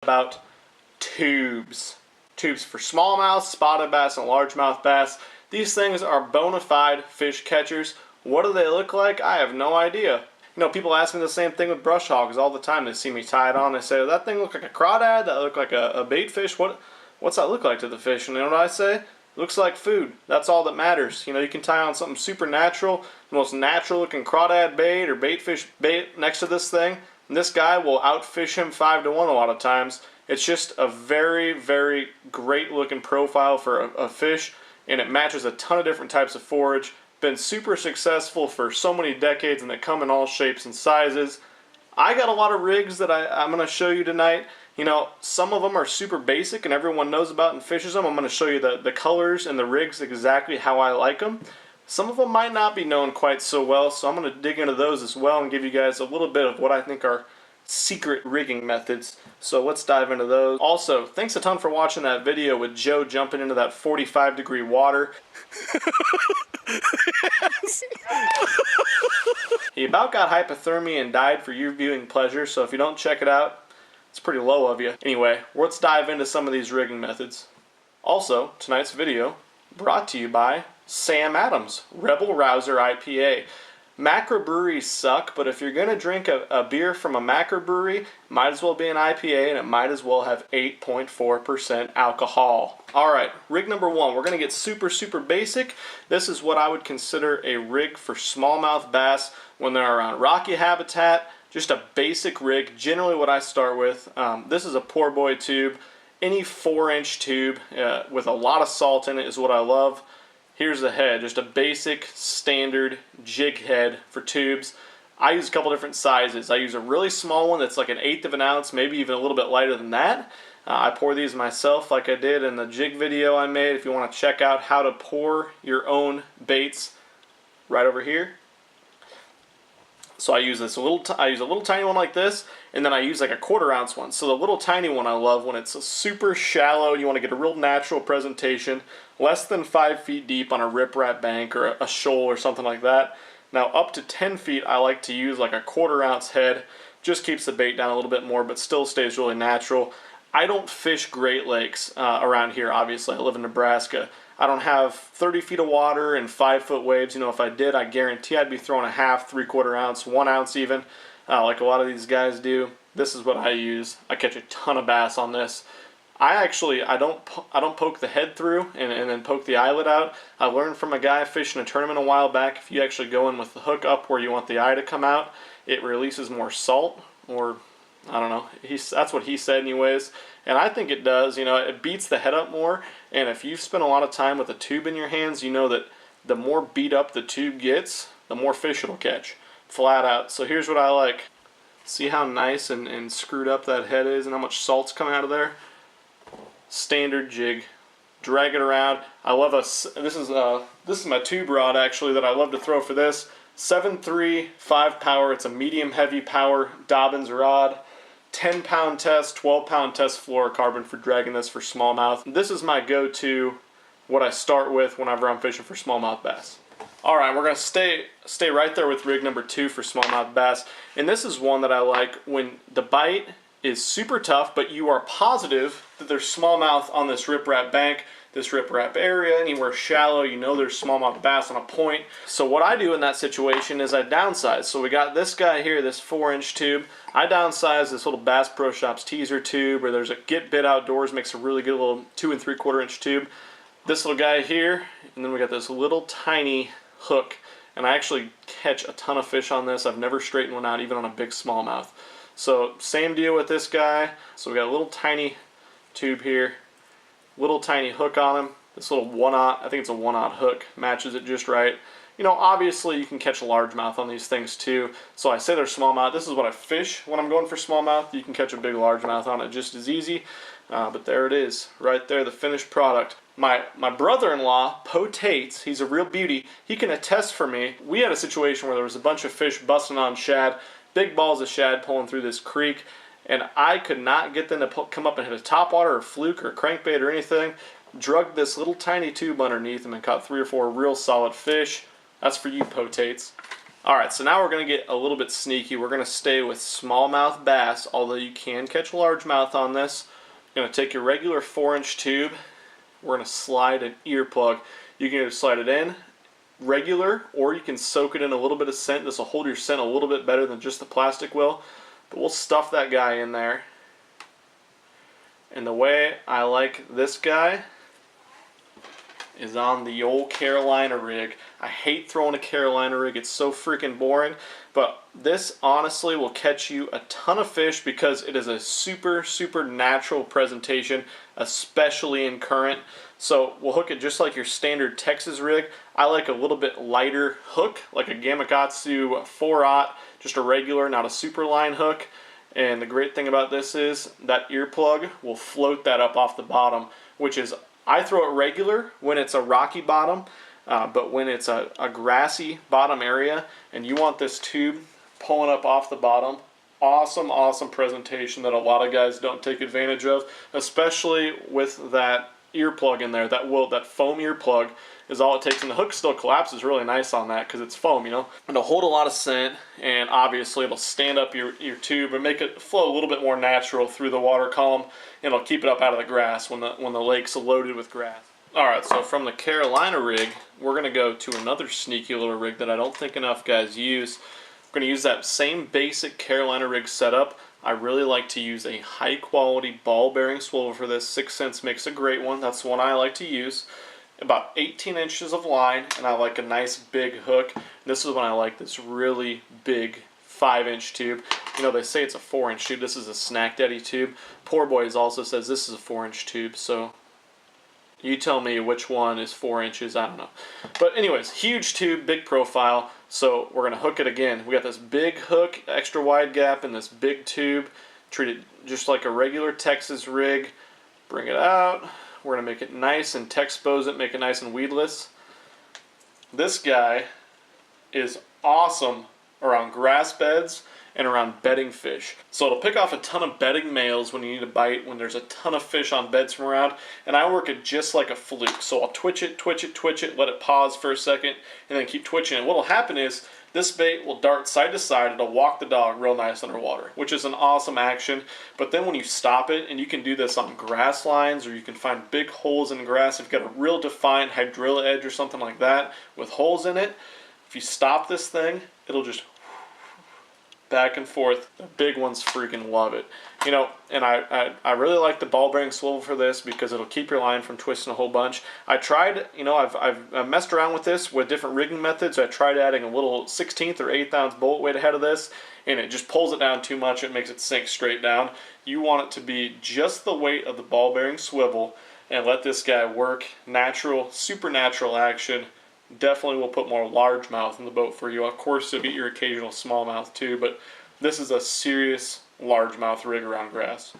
About tubes. Tubes for smallmouth, spotted bass, and largemouth bass. These things are bona fide fish catchers. What do they look like? I have no idea. You know, people ask me the same thing with brush hogs all the time. They see me tie it on. They say, "Does that thing look like a crawdad? That look like a bait fish? What's that look like to the fish?" And you know what I say? It looks like food. That's all that matters. You know, you can tie on something super natural, the most natural looking crawdad bait or bait fish bait next to this thing, and this guy will outfish him 5-to-1 a lot of times. It's just a very, very great looking profile for a fish, and it matches a ton of different types of forage. Been super successful for so many decades, and they come in all shapes and sizes. I got a lot of rigs that I'm going to show you tonight. You know, some of them are super basic and everyone knows about and fishes them. I'm going to show you the colors and the rigs exactly how I like them. Some of them might not be known quite so well, so I'm going to dig into those as well and give you guys a little bit of what I think are secret rigging methods. So let's dive into those. Also, thanks a ton for watching that video with Joe jumping into that 45-degree water. He about got hypothermia and died for your viewing pleasure, so if you don't check it out, it's pretty low of you. Anyway, let's dive into some of these rigging methods. Also, tonight's video brought to you by Sam Adams Rebel Rouser IPA. Macrobreweries suck, but if you're going to drink a beer from a macrobrewery, it might as well be an IPA, and it might as well have 8.4% alcohol. Alright, rig number one. We're going to get super basic. This is what I would consider a rig for smallmouth bass when they're around rocky habitat. Just a basic rig, generally what I start with. This is a poor boy tube. Any 4-inch tube with a lot of salt in it is what I love. Here's the head, just a basic standard jig head for tubes. I use a couple different sizes. I use a really small one that's like 1/8 of an ounce, maybe even a little bit lighter than that. I pour these myself like I did in the jig video I made. If you want to check out how to pour your own baits, right over here. So I use this a little tiny one like this, and then I use like a 1/4 ounce one. So the little tiny one I love when it's super shallow, you want to get a real natural presentation, less than 5 feet deep on a riprap bank or a shoal or something like that. Now up to 10 feet I like to use like a 1/4 ounce head, just keeps the bait down a little bit more but still stays really natural. I don't fish Great Lakes around here, obviously. I live in Nebraska. I don't have 30 feet of water and 5-foot waves. You know, if I did, I guarantee I'd be throwing a 1/2, 3/4 ounce, 1 ounce even, like a lot of these guys do. This is what I use. I catch a ton of bass on this. I don't poke the head through and then poke the eyelid out. I learned from a guy fishing a tournament a while back, if you actually go in with the hook up where you want the eye to come out, it releases more salt, or I don't know. That's what he said anyways. And I think it does. You know, it beats the head up more. And if you've spent a lot of time with a tube in your hands, you know that the more beat up the tube gets, the more fish it'll catch. Flat out. So here's what I like. See how nice and screwed up that head is and how much salt's coming out of there? Standard jig. Drag it around. I love this is my tube rod actually that I love to throw for this. 7.3 5 power. It's a medium heavy power Dobbins rod. 10-pound test, 12-pound test fluorocarbon for dragging this for smallmouth. This is my go-to, what I start with whenever I'm fishing for smallmouth bass. Alright, we're going to stay right there with rig number 2 for smallmouth bass. And this is one that I like when the bite is super tough, but you are positive that there's smallmouth on this riprap bank, this riprap area, anywhere shallow, you know there's smallmouth bass on a point. So what I do in that situation is I downsize. So we got this guy here, this 4-inch tube. I downsize this little Bass Pro Shops teaser tube, or there's a Get Bit Outdoors, makes a really good little 2 3/4 inch tube. This little guy here, and then we got this little tiny hook. And I actually catch a ton of fish on this. I've never straightened one out, even on a big smallmouth. So same deal with this guy. So we got a little tiny tube here, little tiny hook on him. This little 1/0, I think it's a 1/0 hook, matches it just right. You know, obviously you can catch a largemouth on these things too. So I say they're smallmouth. This is what I fish when I'm going for smallmouth. You can catch a big largemouth on it just as easy. But there it is, right there, the finished product. My brother-in-law, Poe Tates, he's a real beauty. He can attest for me. We had a situation where there was a bunch of fish busting on shad, big balls of shad pulling through this creek, and I could not get them to come up and hit a topwater or fluke or crankbait or anything. Drugged this little tiny tube underneath them and caught 3 or 4 real solid fish. That's for you, Poe Tates. Alright, so now we're going to get a little bit sneaky. We're going to stay with smallmouth bass, although you can catch largemouth on this. You're going to take your regular 4-inch tube. We're going to slide an earplug. You can either slide it in regular, or you can soak it in a little bit of scent. This will hold your scent a little bit better than just the plastic will. But we'll stuff that guy in there. And the way I like this guy is on the old Carolina rig. I hate throwing a Carolina rig. It's so freaking boring. But this honestly will catch you a ton of fish because it is a super, super natural presentation, especially in current. So we'll hook it just like your standard Texas rig. I like a little bit lighter hook, like a Gamakatsu 4/0, just a regular, not a super line hook. And the great thing about this is that earplug will float that up off the bottom, which is, I throw it regular when it's a rocky bottom, but when it's a grassy bottom area and you want this tube pulling up off the bottom, awesome, awesome presentation that a lot of guys don't take advantage of, especially with that earplug in there. That foam earplug is all it takes, and the hook still collapses really nice on that because it's foam, you know. And it'll hold a lot of scent, and obviously it'll stand up your tube and make it flow a little bit more natural through the water column, and it'll keep it up out of the grass when the lake's loaded with grass. Alright, so from the Carolina rig, we're going to go to another sneaky little rig that I don't think enough guys use. We're going to use that same basic Carolina rig setup. I really like to use a high quality ball bearing swivel for this. 6 cents makes a great one. That's the one I like to use. About 18 inches of line, and I like a nice big hook. This is when I like this really big 5-inch tube. You know, they say it's a 4-inch tube. This is a Snack Daddy tube. Poor Boys also says this is a 4-inch tube, so you tell me which one is 4 inches. I don't know. But anyways, huge tube, big profile. So we're going to hook it again. We got this big hook, extra wide gap in this big tube. Treat it just like a regular Texas rig. Bring it out. We're going to make it nice and expose it, make it nice and weedless. This guy is awesome around grass beds and around bedding fish. So it'll pick off a ton of bedding males when you need a bite, when there's a ton of fish on beds from around, and I work it just like a fluke. So I'll twitch it, twitch it, twitch it, let it pause for a second, and then keep twitching. And what'll happen is this bait will dart side to side. It'll walk the dog real nice underwater, which is an awesome action. But then when you stop it, and you can do this on grass lines, or you can find big holes in grass, if you've got a real defined hydrilla edge or something like that with holes in it, if you stop this thing, it'll just back and forth. The big ones freaking love it. You know, and I really like the ball bearing swivel for this because it'll keep your line from twisting a whole bunch. I tried, you know, I've messed around with this with different rigging methods. I tried adding a little 1/16 or 1/8 ounce bolt weight ahead of this, and it just pulls it down too much. It makes it sink straight down. You want it to be just the weight of the ball bearing swivel, and let this guy work. Natural, supernatural action. Definitely will put more largemouth in the boat for you. Of course, you'll get your occasional smallmouth too, but this is a serious largemouth rig around grass.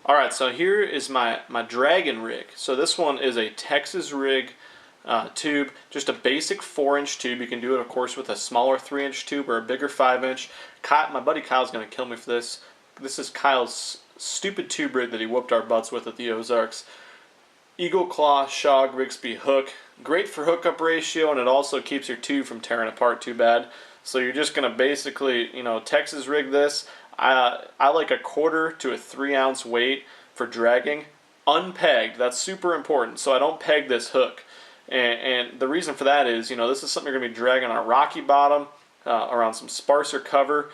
Alright, so here is my dragon rig. So this one is a Texas rig tube, just a basic 4-inch tube. You can do it, of course, with a smaller 3-inch tube or a bigger 5-inch. My buddy Kyle's going to kill me for this. This is Kyle's stupid tube rig that he whooped our butts with at the Ozarks. Eagle Claw Shaw Grigsby hook. Great for hookup ratio, and it also keeps your tube from tearing apart too bad. So you're just going to basically, you know, Texas rig this. I like a 1/4 to a 3 ounce weight for dragging. Unpegged, that's super important. So I don't peg this hook. And the reason for that is, you know, this is something you're going to be dragging on a rocky bottom, around some sparser cover,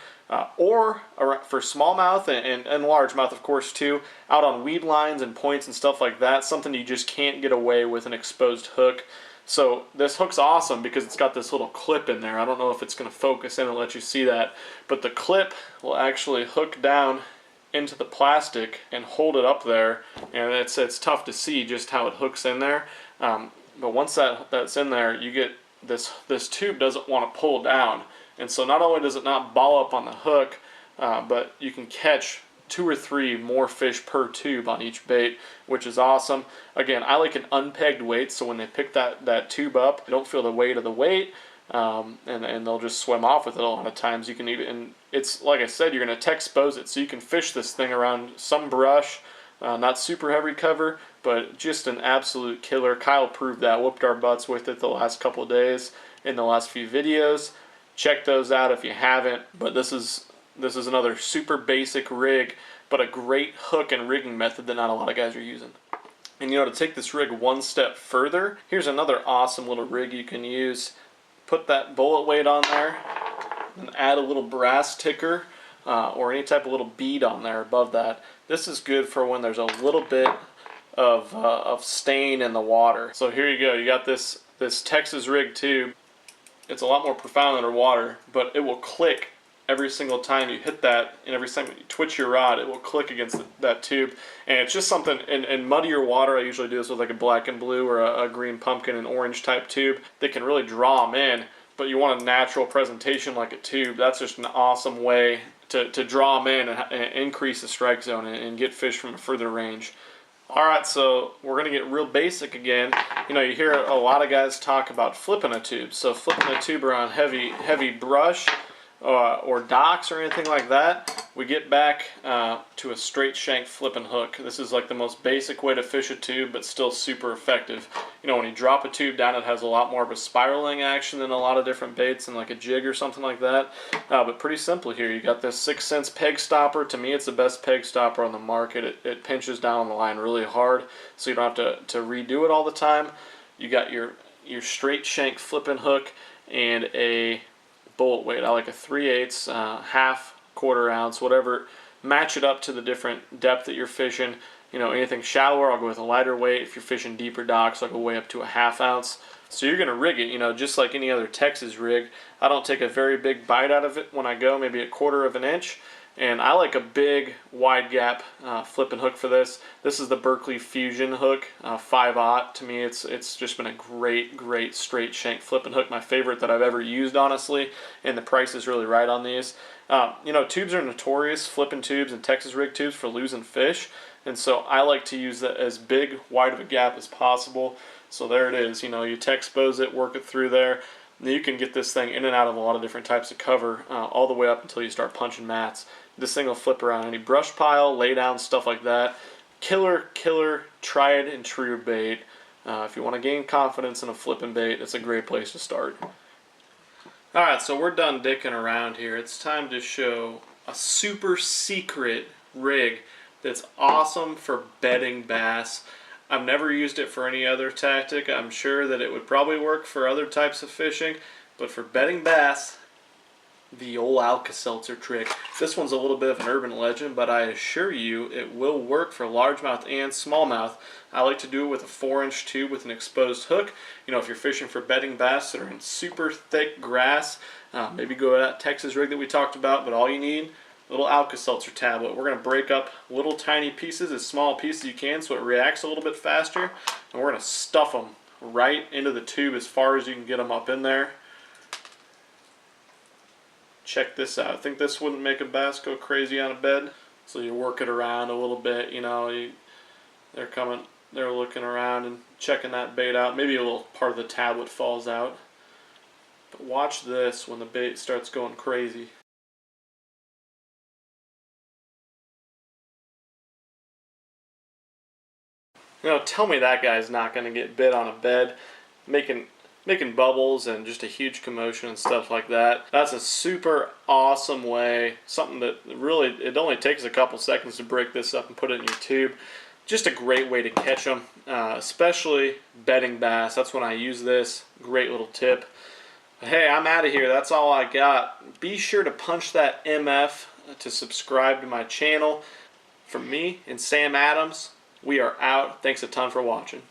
or for smallmouth and largemouth, of course, too, out on weed lines and points and stuff like that, something you just can't get away with an exposed hook. So this hook's awesome because it's got this little clip in there. I don't know if it's going to focus in and let you see that, but the clip will actually hook down into the plastic and hold it up there, and it's tough to see just how it hooks in there. But once that's in there, you get this tube doesn't want to pull down. And so not only does it not ball up on the hook, but you can catch 2 or 3 more fish per tube on each bait, which is awesome. Again, I like an unpegged weight, so when they pick that tube up, they don't feel the weight of the weight, and they'll just swim off with it a lot of times. You can even, and it's like I said, you're going to expose it, so you can fish this thing around some brush, not super heavy cover, but just an absolute killer. Kyle proved that, whooped our butts with it the last couple of days in the last few videos. Check those out if you haven't. But this is another super basic rig, but a great hook and rigging method that not a lot of guys are using. And to take this rig one step further, here's another awesome little rig you can use. Put that bullet weight on there and add a little brass ticker or any type of little bead on there above that. This is good for when there's a little bit of stain in the water. So here you go. You got this Texas rig tube. It's a lot more profound underwater, but it will click every single time you hit that, and every time you twitch your rod, it will click against that tube. And it's just something, in muddier water, I usually do this with like a black and blue or a green pumpkin and orange type tube that can really draw them in, but you want a natural presentation like a tube. That's just an awesome way to draw them in and increase the strike zone and get fish from a further range. Alright, so we're going to get real basic again. You hear a lot of guys talk about flipping a tube. So flipping a tube around heavy brush, or docks or anything like that, we get back to a straight shank flipping hook. This is like the most basic way to fish a tube, but still super effective. When you drop a tube down, it has a lot more of a spiraling action than a lot of different baits and like a jig or something like that. But pretty simple here. You got this 6 cents peg stopper. To me, it's the best peg stopper on the market. It pinches down on the line really hard, so you don't have to redo it all the time. You got your straight shank flipping hook and a bullet weight. I like a 3/8, half, quarter ounce, whatever. Match it up to the different depth that you're fishing. Anything shallower, I'll go with a lighter weight. If you're fishing deeper docks, I'll go way up to a 1/2 ounce. So you're going to rig it, just like any other Texas rig. I don't take a very big bite out of it when I go, maybe 1/4 of an inch. And I like a big, wide gap flipping hook for this. This is the Berkley Fusion hook, 5/0. To me, it's just been a great straight shank flipping hook. My favorite that I've ever used, honestly. And the price is really right on these. Tubes are notorious, flipping tubes and Texas rig tubes, for losing fish. And so I like to use that as big, wide of a gap as possible. So there it is. You Texpose it, work it through there. You can get this thing in and out of a lot of different types of cover, all the way up until you start punching mats. This thing will flip around any brush pile, lay down, stuff like that. Killer, tried and true bait. If you want to gain confidence in a flipping bait, it's a great place to start. Alright, so we're done dicking around here. It's time to show a super secret rig that's awesome for bedding bass. I've never used it for any other tactic. I'm sure that it would probably work for other types of fishing, but for bedding bass, the old Alka-Seltzer trick. This one's a little bit of an urban legend, but I assure you it will work for largemouth and smallmouth. I like to do it with a 4-inch tube with an exposed hook. If you're fishing for bedding bass that are in super thick grass, maybe go to that Texas rig that we talked about, but all you need, a little Alka-Seltzer tablet. We're going to break up little tiny pieces, as small pieces as you can, so it reacts a little bit faster, and we're going to stuff them right into the tube as far as you can get them up in there. Check this out. I think this wouldn't make a bass go crazy on a bed. So you work it around a little bit, they're looking around and checking that bait out. Maybe a little part of the tablet falls out. But watch this when the bait starts going crazy. Tell me that guy's not going to get bit on a bed, making bubbles and just a huge commotion and stuff like that. That's a super awesome way, something that really, it only takes a couple seconds to break this up and put it in your tube. Just a great way to catch them, especially bedding bass. That's when I use this. Great little tip. But hey, I'm out of here. That's all I got. Be sure to punch that MF to subscribe to my channel. From me and Sam Adams, we are out. Thanks a ton for watching.